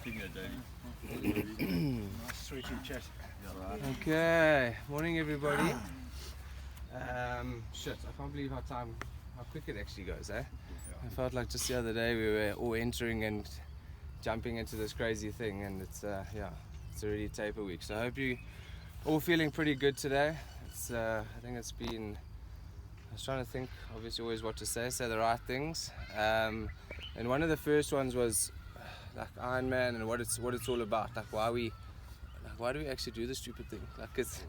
Nice sweetie chat. Okay, morning everybody. Shit, I can't believe how quick it actually goes, eh? I felt like just the other day we were all entering and jumping into this crazy thing, and it's already taper week. So I hope you all feeling pretty good today. I think it's been. I was trying to think, obviously, always what to say the right things. And one of the first ones was like Ironman and what it's all about. Like why do we actually do this stupid thing? Like it's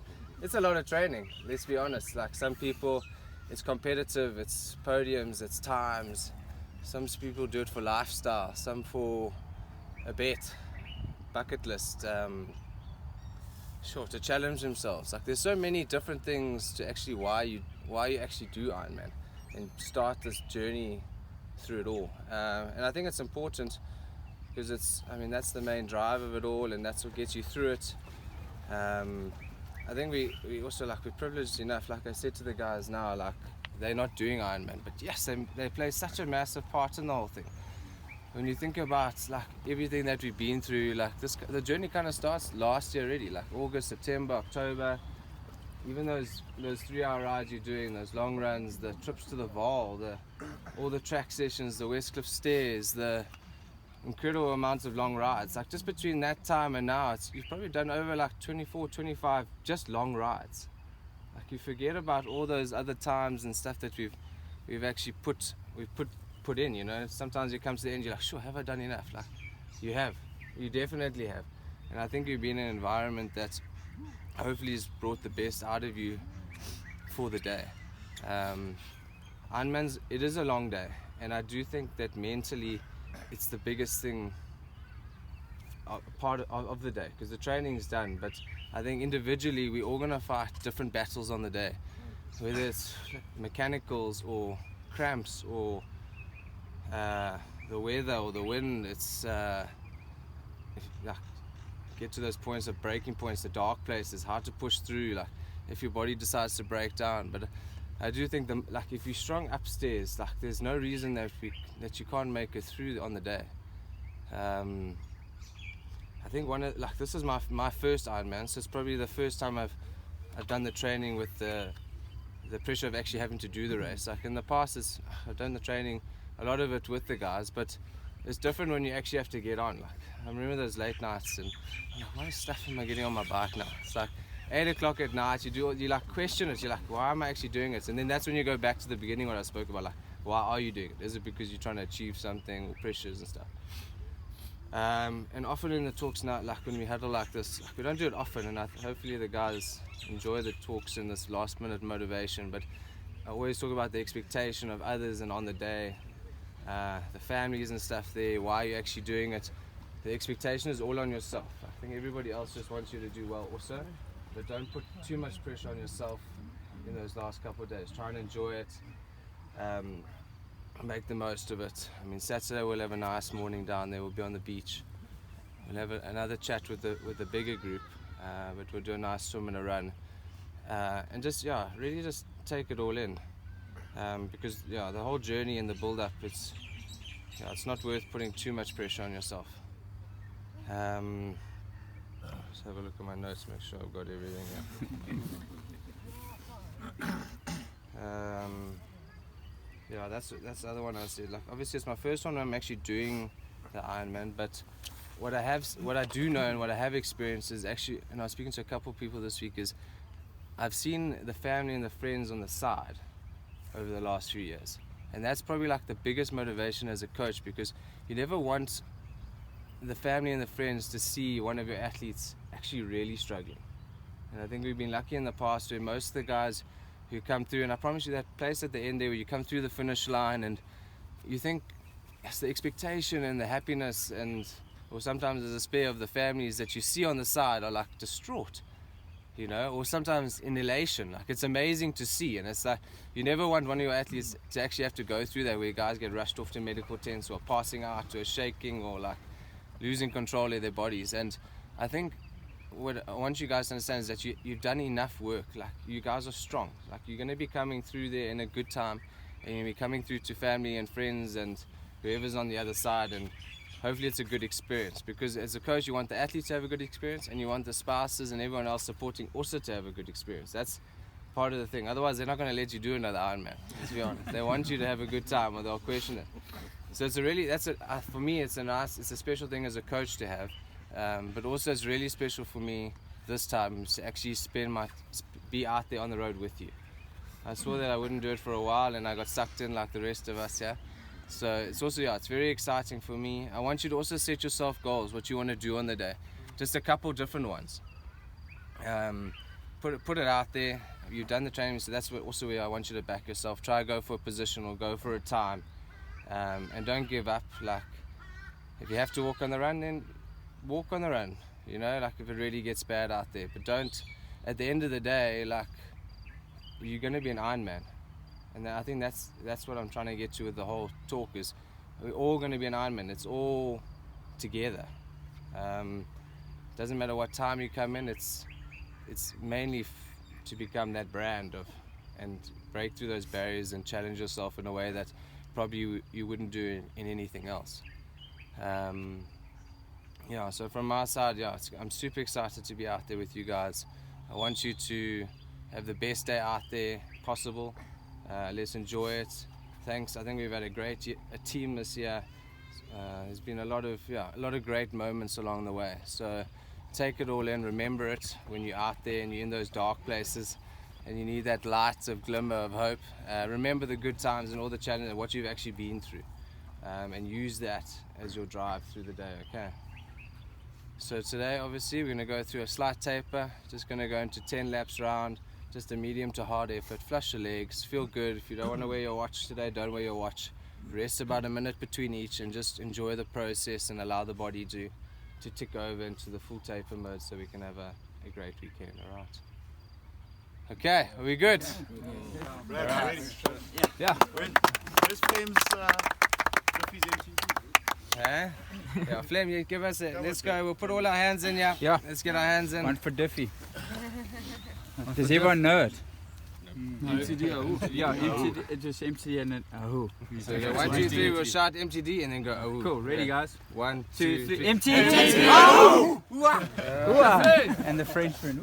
a lot of training. Let's be honest. Like some people, it's competitive, it's podiums, it's times. Some people do it for lifestyle. Some for a bet, bucket list. To challenge themselves. Like there's so many different things to actually why you actually do Ironman and start this journey through it all. And I think it's important because that's the main drive of it all, and that's what gets you through it. I think we also we're privileged enough, like I said to the guys now, like they're not doing Ironman, but yes, they play such a massive part in the whole thing. When you think about like everything that we've been through, like the journey kind of starts last year already, like August, September, October. Even those 3-hour rides you're doing, those long runs, the trips to the Vaal, all the track sessions, the Westcliff stairs, the incredible amounts of long rides. Like just between that time and now, you've probably done over like 24, 25 just long rides. Like you forget about all those other times and stuff that we've actually put in, you know. Sometimes you come to the end, you're like, sure, have I done enough? Like you definitely have. And I think you've been in an environment that hopefully has brought the best out of you for the day. Ironman's, it is a long day, and I do think that mentally it's the biggest thing, part of the day, because the training's done, but I think individually we're all gonna fight different battles on the day, whether it's mechanicals or cramps or the weather or the wind. It's get to those points of breaking points, the dark places, hard to push through, like if your body decides to break down. But I do think if you're strong upstairs, like there's no reason that you can't make it through on the day. I think this is my first Ironman, so it's probably the first time I've done the training with the pressure of actually having to do the race. Like in the past, I've done the training, a lot of it with the guys, but it's different when you actually have to get on. Like I remember those late nights, and I'm like, what stuff am I getting on my bike now? It's like 8 o'clock at night. You like question it. You're like, why am I actually doing it? And then that's when you go back to the beginning, what I spoke about. Like, why are you doing it? Is it because you're trying to achieve something or pressures and stuff? And often in the talks now, like when we huddle like this, we don't do it often, and hopefully the guys enjoy the talks in this last minute motivation. But I always talk about the expectation of others and on the day. The families and stuff there, why are you actually doing it? The expectation is all on yourself. I think everybody else just wants you to do well also, but don't put too much pressure on yourself in those last couple of days. Try and enjoy it, make the most of it. I mean, Saturday we'll have a nice morning down there. We'll be on the beach. We'll have another chat with the bigger group, but we'll do a nice swim and a run, and really just take it all in. Because the whole journey and the build-up, it's not worth putting too much pressure on yourself. Just have a look at my notes, make sure I've got everything here. That's the other one I said. Like obviously it's my first one. I'm actually doing the Ironman, but what I do know and what I have experienced is actually, and I was speaking to a couple of people this week, is I've seen the family and the friends on the side over the last few years, and that's probably like the biggest motivation as a coach, because you never want the family and the friends to see one of your athletes actually really struggling. And I think we've been lucky in the past where most of the guys who come through, and I promise you that place at the end there where you come through the finish line and you think it's the expectation and the happiness, or sometimes the despair of the families that you see on the side are like distraught, you know, or sometimes in elation. Like it's amazing to see, and it's like you never want one of your athletes to actually have to go through that, where guys get rushed off to medical tents or passing out or shaking or like losing control of their bodies. And I think what I want you guys to understand is that you've done enough work. Like you guys are strong. Like you're going to be coming through there in a good time, and you'll be coming through to family and friends and whoever's on the other side, and hopefully it's a good experience, because as a coach you want the athletes to have a good experience, and you want the spouses and everyone else supporting also to have a good experience. That's part of the thing. Otherwise they're not going to let you do another Ironman, let's be honest. They want you to have a good time, or they'll question it. So it's for me it's a special thing as a coach to have, but also it's really special for me this time to actually be out there on the road with you. I saw that I wouldn't do it for a while, and I got sucked in like the rest of us, yeah. So it's also, it's very exciting for me. I want you to also set yourself goals, what you want to do on the day. Just a couple different ones. Put it out there. You've done the training, so that's also where I want you to back yourself. Try go for a position or go for a time, and don't give up. Like, if you have to walk on the run, then walk on the run. You know, like if it really gets bad out there. But don't. At the end of the day, like, you're going to be an Ironman. And I think that's what I'm trying to get to with the whole talk, is we're all going to be an Ironman. It's all together. Doesn't matter what time you come in, it's mainly to become that brand and break through those barriers and challenge yourself in a way that probably you wouldn't do in anything else. So from my side, I'm super excited to be out there with you guys. I want you to have the best day out there possible. Let's enjoy it. Thanks. I think we've had a team this year. There's been a lot of great moments along the way. So take it all in. Remember it when you're out there and you're in those dark places, and you need that light of glimmer of hope. Remember the good times and all the challenges and what you've actually been through, and use that as your drive through the day. Okay. So today, obviously, we're going to go through a slight taper. Just going to go into 10 laps round. Just a medium to hard effort. Flush your legs. Feel good. If you don't want to wear your watch today, don't wear your watch. Rest about a minute between each, and just enjoy the process and allow the body to tick over into the full taper mode, so we can have a great weekend. All right. Okay. Are we good? Yeah. Ready. Yeah. Where's Flame's trophies empty? Yeah, Flem, you give us it. Let's go. We'll put all our hands in. Yeah. Let's get our hands in. One for Diffie. Does everyone know it? MTD, Yeah, MTD, it just MTD and then Ahoo. So 1, 2, 3, we'll shout MTD and then go Ahoo. Cool, ready guys? 1, 2, 2, 3. MTD! Ahoo! And the Frenchman.